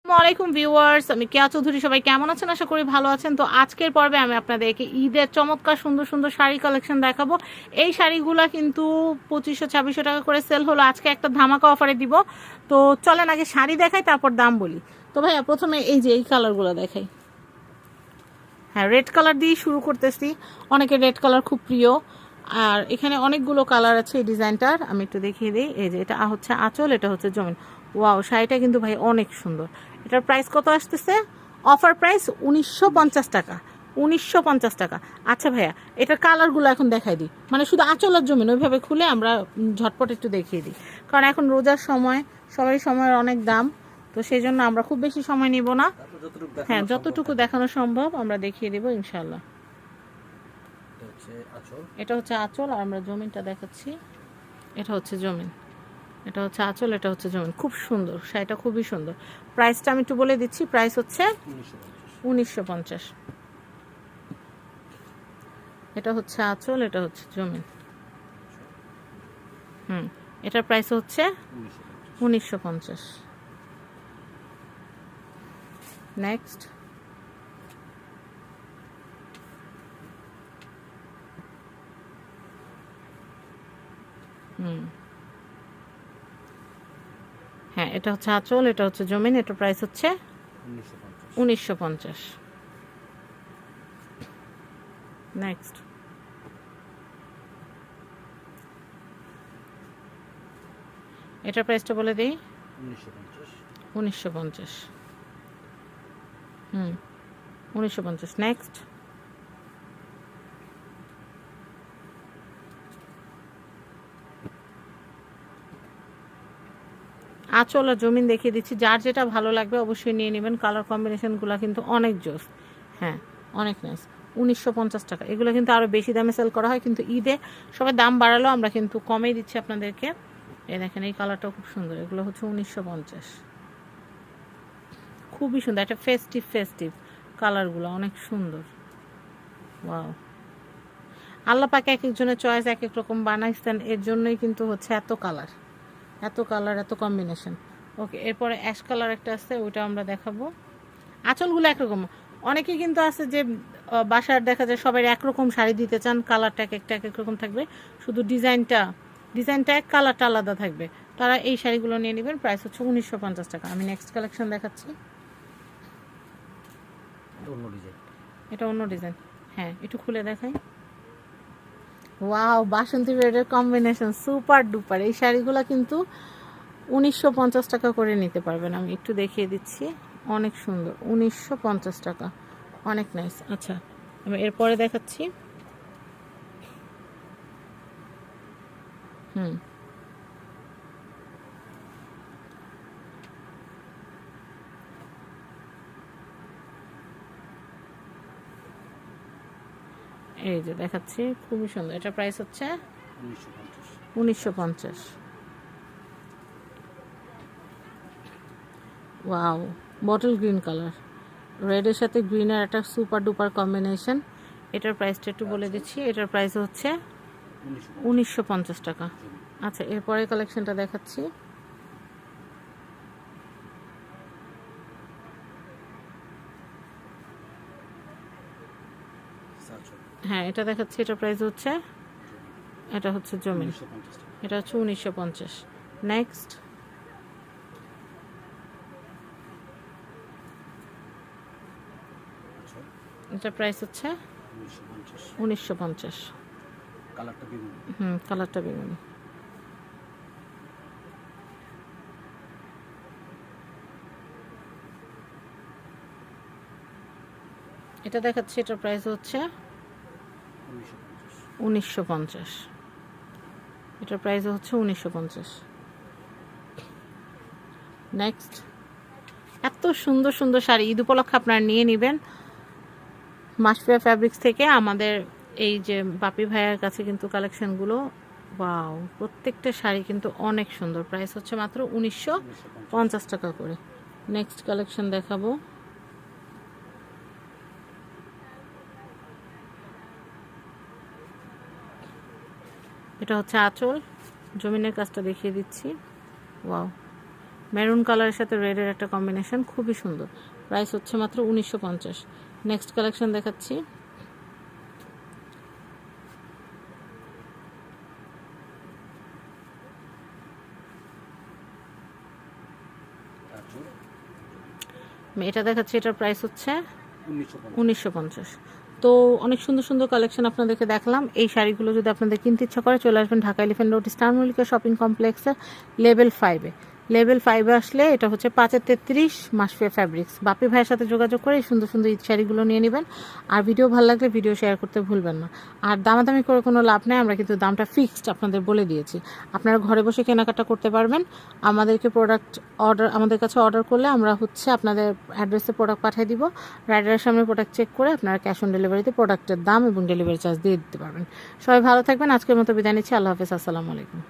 আসসালামাইকুম ভিউয়ার্স, আমি কেয়া চৌধুরী। সবাই কেমন আছেন? আশা করি ভালো আছেন। তো আজকের পর্বে আমি আপনাদেরকে ঈদের চমৎকার সুন্দর সুন্দর শাড়ি কালেকশন দেখাবো। এই শাড়িগুলা কিন্তু 2500-2600 টাকা করে সেল হলো, আজকে একটা ধামাকা অফারে দিব। তো চলেন আগে শাড়ি দেখাই, তারপর দাম বলি। তো ভাইয়া প্রথমে এই যে এই কালারগুলো দেখাই। হ্যাঁ, রেড কালার দিয়ে শুরু করতেছি। অনেকের রেড কালার খুব প্রিয়, আর এখানে অনেকগুলো কালার আছে এই ডিজাইনটার। আমি একটু দেখিয়ে দিই। এই যে এটা হচ্ছে আঁচল, এটা হচ্ছে জমিন। ওয়াও, শাড়িটা কিন্তু ভাই অনেক সুন্দর। এটার প্রাইস কত আসতেছে? অফার প্রাইস 1950 টাকা। 1950 টাকা। আচ্ছা ভাইয়া, এটার কালারগুলো এখন দেখাই দিই, মানে শুধু আঁচল আর জমিন ওইভাবে খুলে আমরা ঝটপট একটু দেখিয়ে দিই, কারণ এখন রোজার সময়, সবারই সময়ের অনেক দাম। তো সেই জন্য আমরা খুব বেশি সময় নিব না। হ্যাঁ, যতটুকু দেখানো সম্ভব আমরা দেখিয়ে দিব ইনশাল্লাহ। এটা হচ্ছে আঁচল, আর আমরা জমিনটা দেখাচ্ছি। এটা হচ্ছে জমিন, এটা হচ্ছে আঁচল, এটা হচ্ছে জমিন। খুব সুন্দর শাড়িটা, খুবই সুন্দর। প্রাইসটা আমি একটু বলে দিচ্ছি। প্রাইস হচ্ছে 1950। এটা হচ্ছে আঁচল, এটা হচ্ছে জমিন। এটার প্রাইস হচ্ছে 1950। নেক্সট, হ্যাঁ, এটা হচ্ছে আঁচল, এটা হচ্ছে জমিন। এটার প্রাইস হচ্ছে 1950। নেক্সট, এটার প্রাইসটা বলে দিই। 1950। 1950। নেক্সট, আঁচল আর জমিন দেখিয়ে দিচ্ছি। যার যেটা ভালো লাগবে অবশ্যই নিয়ে নেবেন। কালার কম্বিনেশনগুলো কিন্তু অনেক জোস। হ্যাঁ, অনেক নাইস। 1950 টাকা। এগুলো কিন্তু আরও বেশি দামে সেল করা হয়, কিন্তু ঈদে সবাই দাম বাড়ালো, আমরা কিন্তু কমেই দিচ্ছি আপনাদেরকে। এই দেখেন, এই কালারটাও খুব সুন্দর। এগুলো হচ্ছে 1950। খুবই সুন্দর, একটা ফেস্টিভ কালারগুলো অনেক সুন্দর। ওয়াও, আল্লাহ পাকে এক একজনের চয়েস এক এক রকম বানাইছেন, এর জন্যই কিন্তু হচ্ছে এত কালার, এত কম্বিনেশন। ওকে, এরপরে অ্যাশ কালার একটা আছে, ওইটা আমরা দেখাবো। আঁচলগুলো একরকম। অনেকে কিন্তু আছে যে বাসার দেখা যায় সবাই একরকম শাড়ি দিতে চান, কালারটা এক এক রকম থাকবে, শুধু ডিজাইনটা এক, কালারটা আলাদা থাকবে। তারা এই শাড়িগুলো নিয়ে নেবেন। প্রাইস হচ্ছে 1950 টাকা। আমি নেক্সট কালেকশন দেখাচ্ছি। এটা অন্য ডিজাইন। হ্যাঁ, একটু খুলে দেখাই। ওয়াও, বাসন্তী রেডের কম্বিনেশন সুপার ডুপার। এই শাড়িগুলো কিন্তু 1950 টাকা করে নিতে পারবেন। আমি একটু দেখিয়ে দিচ্ছি, অনেক সুন্দর। 1950 টাকা, অনেক নাইস। আচ্ছা, আমি এরপরে দেখাচ্ছি। এই যে দেখাচ্ছি, খুবই সুন্দর। এটা প্রাইস হচ্ছে 1950। ওয়াও, বটল গ্রিন কালার, রেডের সাথে গ্রিনের একটা সুপার ডুপার কম্বিনেশন। এটার প্রাইসটা একটু বলে দিচ্ছি। এটার প্রাইস হচ্ছে 1950 টাকা। আচ্ছা, এরপরে কালেকশনটা দেখাচ্ছি। হ্যাঁ, এটা দেখাচ্ছি। এটা প্রাইস হচ্ছে, এটা হচ্ছে জমিন, এটা হচ্ছে 1950। নেক্সট, এটা প্রাইস হচ্ছে 1950। কালারটা বেগুনি। এটা দেখাচ্ছি। এটার প্রাইস হচ্ছে 1950। এটার প্রাইস হচ্ছে 1950। নেক্সট, এত সুন্দর সুন্দর শাড়ি ঈদ উপলক্ষে আপনারা নিয়ে নেবেন মাসফিয়া ফ্যাব্রিক্স থেকে। আমাদের এই যে বাপি ভাইয়ের কাছে কিন্তু কালেকশনগুলো, ওয়াও, প্রত্যেকটা শাড়ি কিন্তু অনেক সুন্দর। প্রাইস হচ্ছে মাত্র 1950 টাকা করে। নেক্সট কালেকশন দেখাবো। এটা হচ্ছে আঁচল, জমিনের কাজটা দেখিয়ে দিচ্ছি। ওয়াও, মেরুন কালারের সাথে রেডের একটা কম্বিনেশন, খুবই সুন্দর। প্রাইস হচ্ছে মাত্র 1950। নেক্সট কালেকশন দেখাচ্ছি। এটা দেখাচ্ছি, এটার প্রাইস হচ্ছে 1950। তো অনেক সুন্দর সুন্দর কালেকশন আপনাদেরকে দেখলাম। এই শাড়িগুলো যদি আপনাদের কিনতে ইচ্ছা করে চলে আসবেন Dhaka elephant road star Mallika shopping কমপ্লেক্সের লেভেল 5-এ। লেভেল 5-এ আসলে এটা হচ্ছে 5-33 মাসফিয়া ফ্যাব্রিক্স। বাপি ভাইয়ের সাথে যোগাযোগ করে এই সুন্দর সুন্দর ঈদ শাড়িগুলো নিয়ে নেবেন। আর ভিডিও ভালো লাগলে ভিডিও শেয়ার করতে ভুলবেন না। আর দামাদামি করে কোনো লাভ নেই, আমরা কিন্তু দামটা ফিক্সড আপনাদের বলে দিয়েছি। আপনারা ঘরে বসে কেনাকাটা করতে পারবেন। আমাদের কাছে অর্ডার করলে আমরা হচ্ছে আপনাদের অ্যাড্রেসে প্রোডাক্ট পাঠিয়ে দিব। রাইডারের সামনে প্রোডাক্ট চেক করে আপনারা ক্যাশ অন ডেলিভারিতে প্রোডাক্টের দাম এবং ডেলিভারি চার্জ দিয়ে দিতে পারবেন। সবাই ভালো থাকবেন। আজকের মতো বিদায় নিচ্ছি। আল্লাহ হাফেজ। আসসালামু আলাইকুম।